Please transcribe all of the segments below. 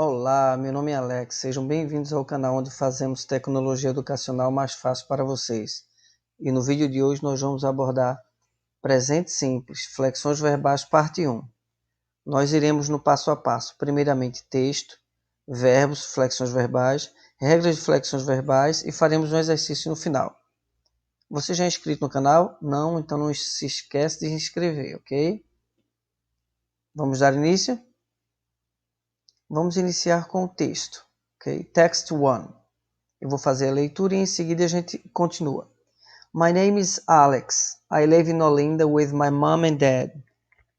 Olá, meu nome é Alex, sejam bem-vindos ao canal onde fazemos tecnologia educacional mais fácil para vocês. E no vídeo de hoje nós vamos abordar presente simples, flexões verbais parte 1. Nós iremos no passo a passo, primeiramente texto, verbos, flexões verbais, regras de flexões verbais e faremos um exercício no final. Você já é inscrito no canal? Não? Então não se esquece de se inscrever, ok? Vamos dar início? Vamos iniciar com o texto, ok? Text 1. Eu vou fazer a leitura e em seguida a gente continua. My name is Alex. I live in Olinda with my mom and dad.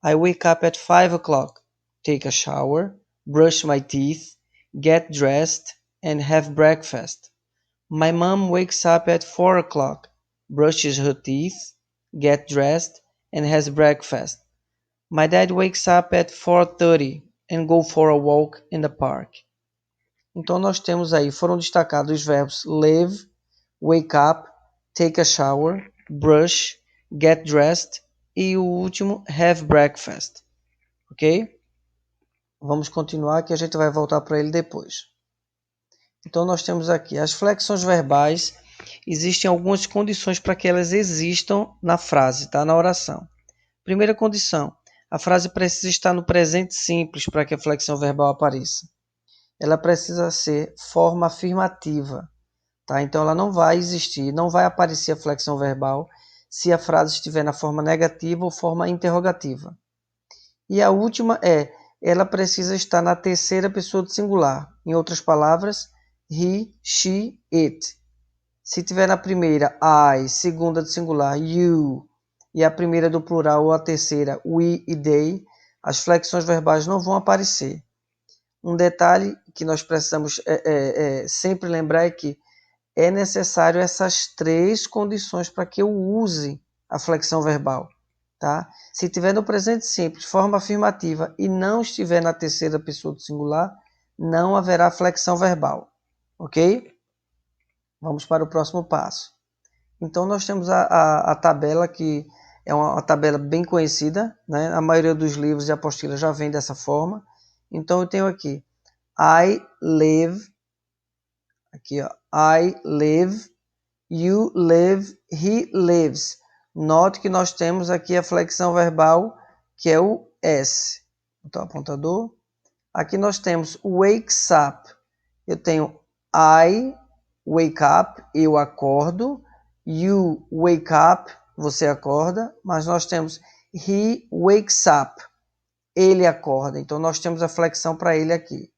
I wake up at 5 o'clock, take a shower, brush my teeth, get dressed, and have breakfast. My mom wakes up at 4 o'clock, brushes her teeth, get dressed, and has breakfast. My dad wakes up at 4:30 and go for a walk in the park. Então nós temos aí, foram destacados os verbos live, wake up, take a shower, brush, get dressed e o último, have breakfast. Ok? Vamos continuar que a gente vai voltar para ele depois. Então nós temos aqui as flexões verbais. Existem algumas condições para que elas existam na frase, tá? Na oração. Primeira condição, a frase precisa estar no presente simples para que a flexão verbal apareça. Ela precisa ser forma afirmativa, tá? Então ela não vai existir, não vai aparecer a flexão verbal se a frase estiver na forma negativa ou forma interrogativa. E a última ela precisa estar na terceira pessoa do singular. Em outras palavras, he, she, it. Se tiver na primeira I, segunda do singular you, e a primeira do plural ou a terceira we e they, as flexões verbais não vão aparecer. Um detalhe que nós precisamos sempre lembrar é que é necessário essas três condições para que eu use a flexão verbal. Tá? Se tiver no presente simples, forma afirmativa, e não estiver na terceira pessoa do singular, não haverá flexão verbal. Ok? Vamos para o próximo passo. Então, nós temos a tabela, que é uma tabela bem conhecida, né? A maioria dos livros e apostilas já vem dessa forma. Então, eu tenho aqui, I live, aqui ó, I live, you live, he lives. Note que nós temos aqui a flexão verbal, que é o S. Então, apontador. Aqui nós temos wakes up. Eu tenho I wake up, eu acordo. You wake up, você acorda. Mas nós temos he wakes up, ele acorda. Então, nós temos a flexão para ele aqui.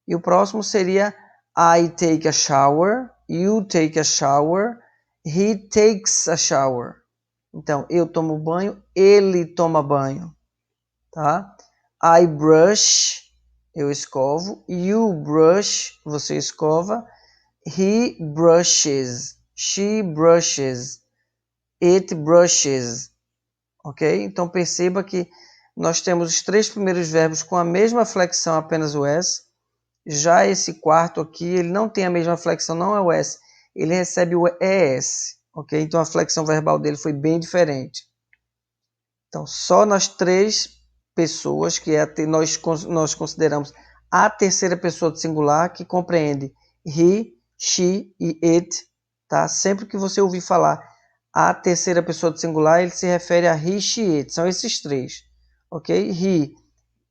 E o próximo seria I take a shower, you take a shower, he takes a shower. Então, eu tomo banho, ele toma banho. Tá? I brush, eu escovo. You brush, você escova. He brushes, she brushes, it brushes. Ok? Então, perceba que nós temos os três primeiros verbos com a mesma flexão, apenas o S. Já esse quarto aqui, ele não tem a mesma flexão, não é o S. Ele recebe o ES. Ok? Então, a flexão verbal dele foi bem diferente. Então, só nas três pessoas, que nós consideramos a terceira pessoa do singular, que compreende he, she e it. Tá? Sempre que você ouvir falar a terceira pessoa do singular, ele se refere a he, she, it. São esses três. Ok? He,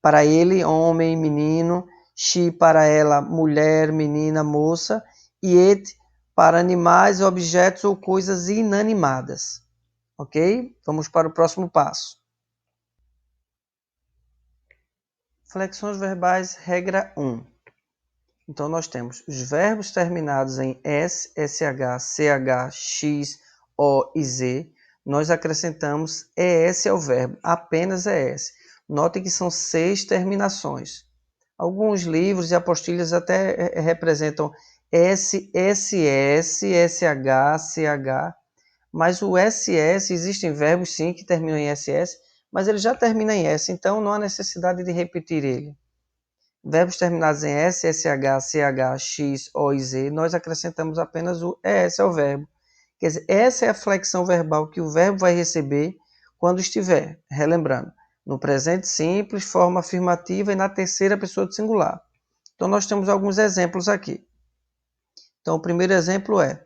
para ele, homem, menino. She, para ela, mulher, menina, moça. E it, para animais, objetos ou coisas inanimadas. Ok? Vamos para o próximo passo. Flexões verbais, regra 1. Então, nós temos os verbos terminados em S, SH, CH, X, O e Z. Nós acrescentamos ES ao verbo, apenas ES. Note que são 6 terminações. Alguns livros e apostilhas até representam S, SS, SH, CH. Mas o SS, existem verbos sim que terminam em SS, mas ele já termina em S, então não há necessidade de repetir ele. Verbos terminados em S, SH, CH, X, O e Z, nós acrescentamos apenas o ES ao verbo. Quer dizer, essa é a flexão verbal que o verbo vai receber quando estiver, relembrando, no presente simples, forma afirmativa e na terceira pessoa do singular. Então, nós temos alguns exemplos aqui. Então, o primeiro exemplo é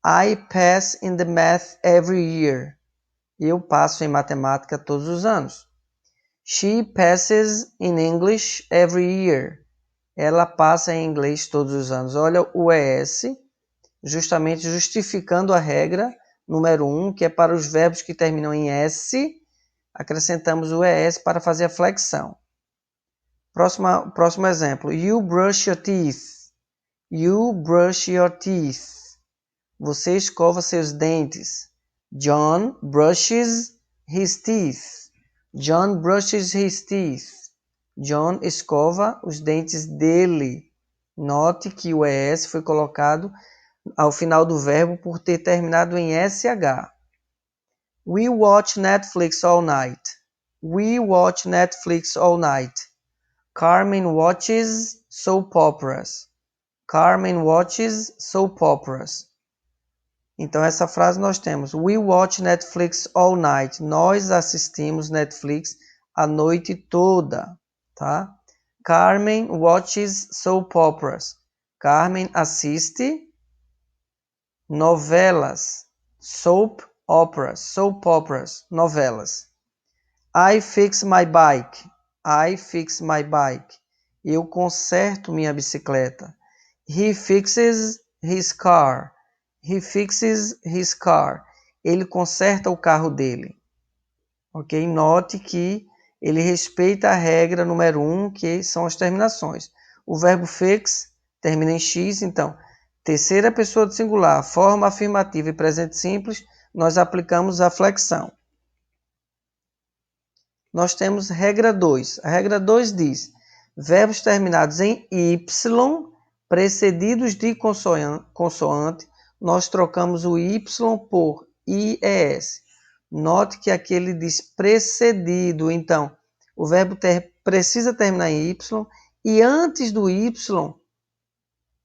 I pass in the math every year. Eu passo em matemática todos os anos. She passes in English every year. Ela passa em inglês todos os anos. Olha o ES, justamente justificando a regra número 1, que é para os verbos que terminam em S, acrescentamos o ES para fazer a flexão. Próximo exemplo. You brush your teeth. You brush your teeth. Você escova seus dentes. John brushes his teeth. John brushes his teeth. John escova os dentes dele. Note que o ES foi colocado ao final do verbo por ter terminado em SH. We watch Netflix all night. We watch Netflix all night. Carmen watches soap operas. Carmen watches soap operas. Então, essa frase nós temos We watch Netflix all night. Nós assistimos Netflix a noite toda, tá? Carmen watches soap operas. Carmen assiste novelas. Soap operas, novelas. I fix my bike. I fix my bike. Eu conserto minha bicicleta. He fixes his car. He fixes his car. Ele conserta o carro dele. Ok? Note que ele respeita a regra número 1, que são as terminações. O verbo fix termina em X, então, terceira pessoa do singular, forma afirmativa e presente simples, nós aplicamos a flexão. Nós temos regra 2. A regra 2 diz, verbos terminados em Y, precedidos de consoante, nós trocamos o Y por IES. Note que aqui ele diz precedido, então o verbo precisa terminar em Y e antes do Y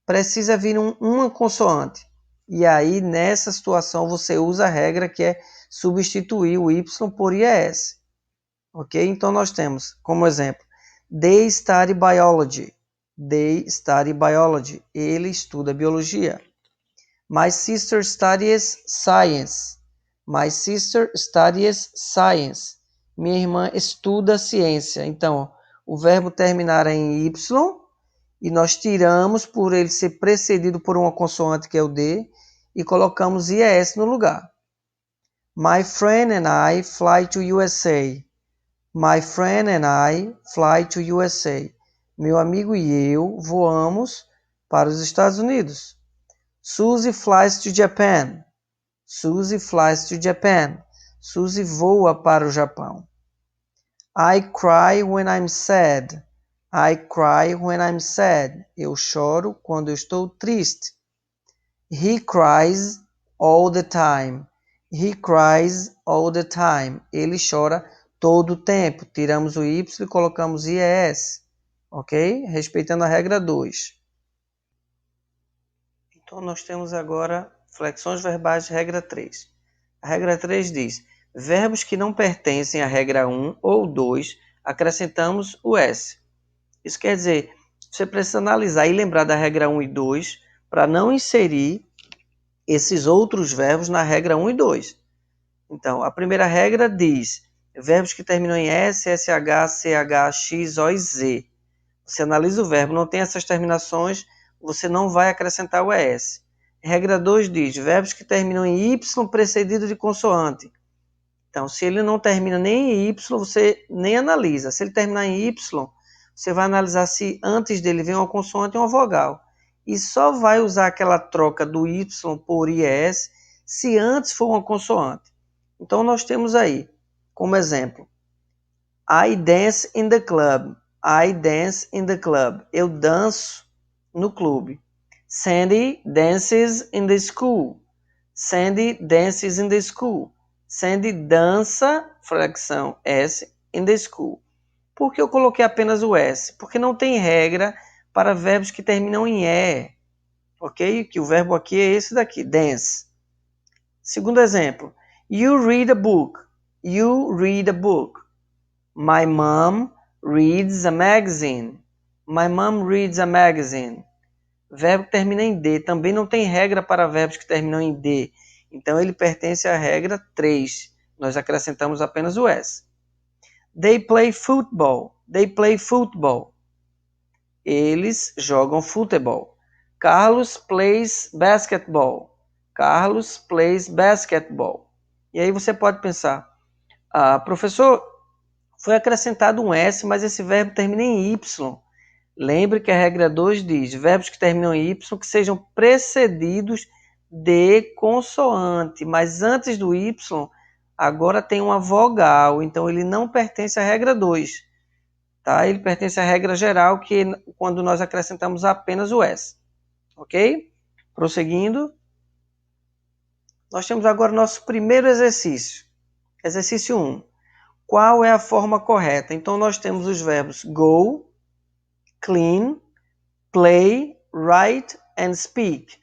precisa vir uma consoante. E aí, nessa situação, você usa a regra que é substituir o Y por IES. Ok? Então, nós temos como exemplo, They study biology. They study biology. Ele estuda biologia. My sister studies science. My sister studies science. Minha irmã estuda ciência. Então, o verbo terminar em Y e nós tiramos por ele ser precedido por uma consoante que é o D e colocamos IES no lugar. My friend and I fly to USA. My friend and I fly to USA. Meu amigo e eu voamos para os Estados Unidos. Suzy flies to Japan. Suzy flies to Japan. Suzy voa para o Japão. I cry when I'm sad. I cry when I'm sad. Eu choro quando eu estou triste. He cries all the time. He cries all the time. Ele chora todo o tempo. Tiramos o Y e colocamos IES. Ok? Respeitando a regra 2. Então, nós temos agora flexões verbais de regra 3. A regra 3 diz, verbos que não pertencem à regra 1 ou 2, acrescentamos o S. Isso quer dizer, você precisa analisar e lembrar da regra 1 e 2 para não inserir esses outros verbos na regra 1 e 2. Então, a primeira regra diz, verbos que terminam em S, SH, CH, X, O e Z. Você analisa o verbo, não tem essas terminações, você não vai acrescentar o ES. Regra 2 diz, verbos que terminam em Y precedido de consoante. Então, se ele não termina nem em Y, você nem analisa. Se ele terminar em Y, você vai analisar se antes dele vem uma consoante ou uma vogal. E só vai usar aquela troca do Y por IES se antes for uma consoante. Então, nós temos aí, como exemplo, I dance in the club. I dance in the club. Eu danço no clube. Sandy dances in the school. Sandy dances in the school. Sandy dança, flexão S, in the school. Por que eu coloquei apenas o S? Porque não tem regra para verbos que terminam em E. Ok? Que o verbo aqui é esse daqui, dance. Segundo exemplo. You read a book. You read a book. My mom reads a magazine. My mom reads a magazine. Verbo que termina em D. Também não tem regra para verbos que terminam em D. Então, ele pertence à regra 3. Nós acrescentamos apenas o S. They play football. They play football. Eles jogam futebol. Carlos plays basketball. Carlos plays basketball. E aí você pode pensar, professor, foi acrescentado um S, mas esse verbo termina em Y. Lembre que a regra 2 diz, verbos que terminam em Y que sejam precedidos de consoante, mas antes do Y, agora tem uma vogal, então ele não pertence à regra 2. Tá? Ele pertence à regra geral, que é quando nós acrescentamos apenas o S. Ok? Prosseguindo. Nós temos agora nosso primeiro exercício. Exercício 1. Qual é a forma correta? Então, nós temos os verbos go, clean, play, write and speak.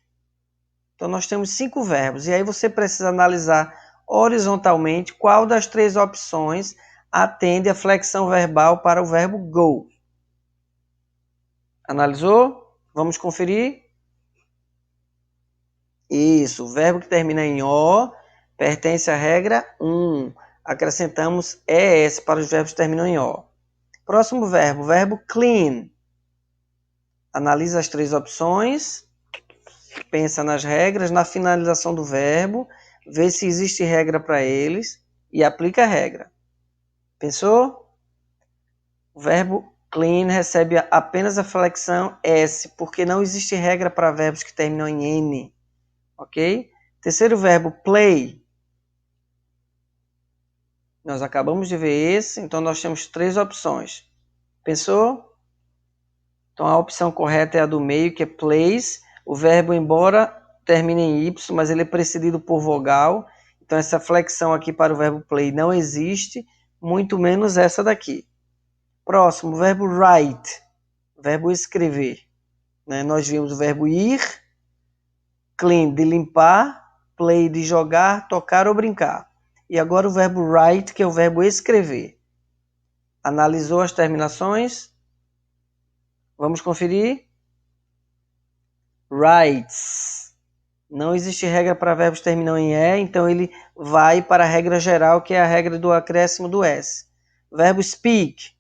Então, nós temos 5 verbos. E aí você precisa analisar horizontalmente qual das 3 opções atende a flexão verbal para o verbo go. Analisou? Vamos conferir? Isso, o verbo que termina em O pertence à regra 1. Acrescentamos ES para os verbos que terminam em O. Próximo verbo, o verbo clean. Analisa as 3 opções, pensa nas regras, na finalização do verbo, vê se existe regra para eles e aplica a regra. Pensou? O verbo clean recebe apenas a flexão S, porque não existe regra para verbos que terminam em N. Ok? Terceiro verbo, play. Nós acabamos de ver esse, então nós temos 3 opções. Pensou? Então a opção correta é a do meio, que é plays. O verbo, embora termine em Y, mas ele é precedido por vogal. Então essa flexão aqui para o verbo play não existe, muito menos essa daqui. Próximo, o verbo write. Verbo escrever. Nós vimos o verbo ir, clean de limpar, play de jogar, tocar ou brincar. E agora o verbo write, que é o verbo escrever. Analisou as terminações? Vamos conferir? Writes. Não existe regra para verbos que terminam em E, então ele vai para a regra geral, que é a regra do acréscimo do S. Verbo speak.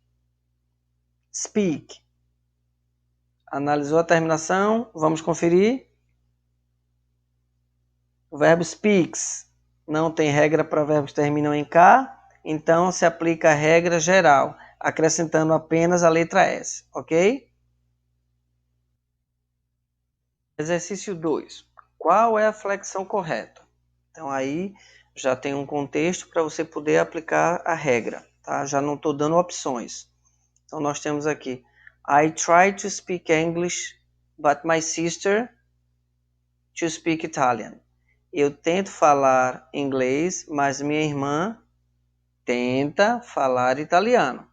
Speak. Analisou a terminação? Vamos conferir? O verbo speaks não tem regra para verbos que terminam em K, então se aplica a regra geral, acrescentando apenas a letra S, ok? Exercício 2. Qual é a flexão correta? Então aí já tem um contexto para você poder aplicar a regra, tá? Já não estou dando opções. Então nós temos aqui, I try to speak English, but my sister to speak Italian. Eu tento falar inglês, mas minha irmã tenta falar italiano.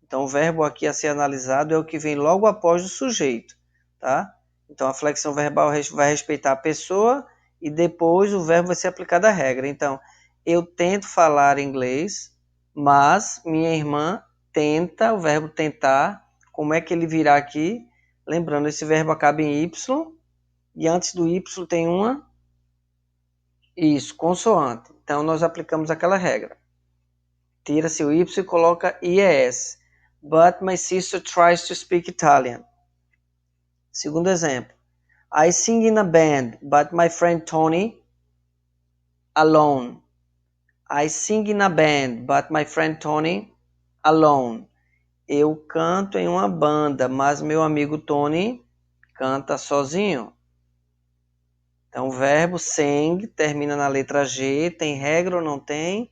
Então, o verbo aqui a ser analisado é o que vem logo após o sujeito, tá? Então, a flexão verbal vai respeitar a pessoa e depois o verbo vai ser aplicado à regra. Então, eu tento falar inglês, mas minha irmã tenta, o verbo tentar, como é que ele virá aqui? Lembrando, esse verbo acaba em Y e antes do Y tem uma consoante. Então, nós aplicamos aquela regra. Tira-se o Y e coloca IES. But my sister tries to speak Italian. Segundo exemplo. I sing in a band, but my friend Tony alone. I sing in a band, but my friend Tony alone. Eu canto em uma banda, mas meu amigo Tony canta sozinho. Então, o verbo sing termina na letra G, tem regra ou não tem,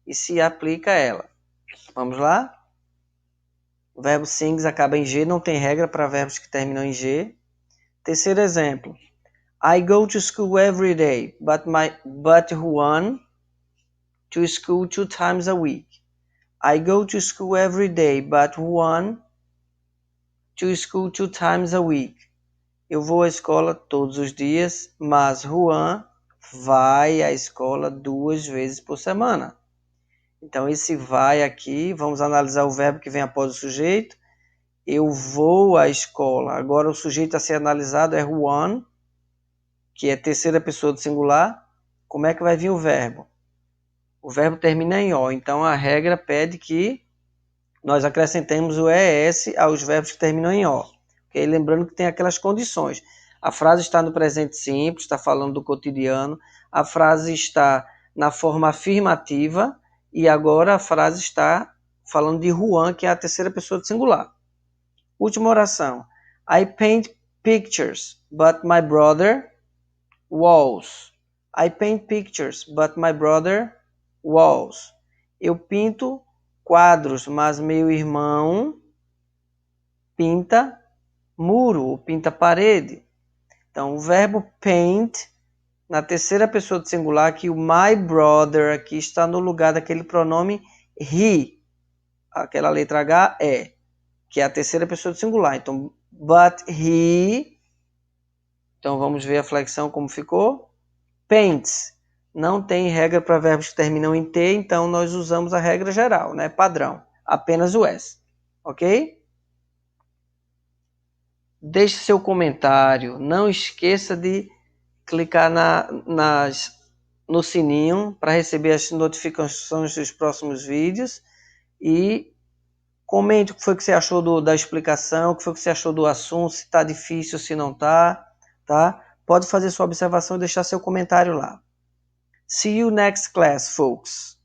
e se aplica a ela. Vamos lá? O verbo sings acaba em G, não tem regra para verbos que terminam em G. Terceiro exemplo. I go to school every day, but Juan to school 2 times a week. I go to school every day, but Juan to school 2 times a week. Eu vou à escola todos os dias, mas Juan vai à escola 2 vezes por semana. Então, esse vai aqui, vamos analisar o verbo que vem após o sujeito. Eu vou à escola. Agora o sujeito a ser analisado é one, que é terceira pessoa do singular. Como é que vai vir o verbo? O verbo termina em O, então a regra pede que nós acrescentemos o ES aos verbos que terminam em O. Okay? Lembrando que tem aquelas condições. A frase está no presente simples, está falando do cotidiano. A frase está na forma afirmativa e agora a frase está falando de Juan, que é a terceira pessoa do singular. Última oração. I paint pictures, but my brother walls. I paint pictures, but my brother walls. Eu pinto quadros, mas meu irmão pinta muro, pinta parede. Então, o verbo paint, na terceira pessoa do singular, que o my brother aqui está no lugar daquele pronome he. Aquela letra H é, que é a terceira pessoa do singular. Então, but he. Então, vamos ver a flexão como ficou. Paints. Não tem regra para verbos que terminam em T, então nós usamos a regra geral, né? Padrão. Apenas o S. Ok? Deixe seu comentário. Não esqueça de clicar no sininho para receber as notificações dos próximos vídeos. E comente o que foi que você achou da explicação, o que foi que você achou do assunto, se está difícil, se não está. Tá? Pode fazer sua observação e deixar seu comentário lá. See you next class, folks.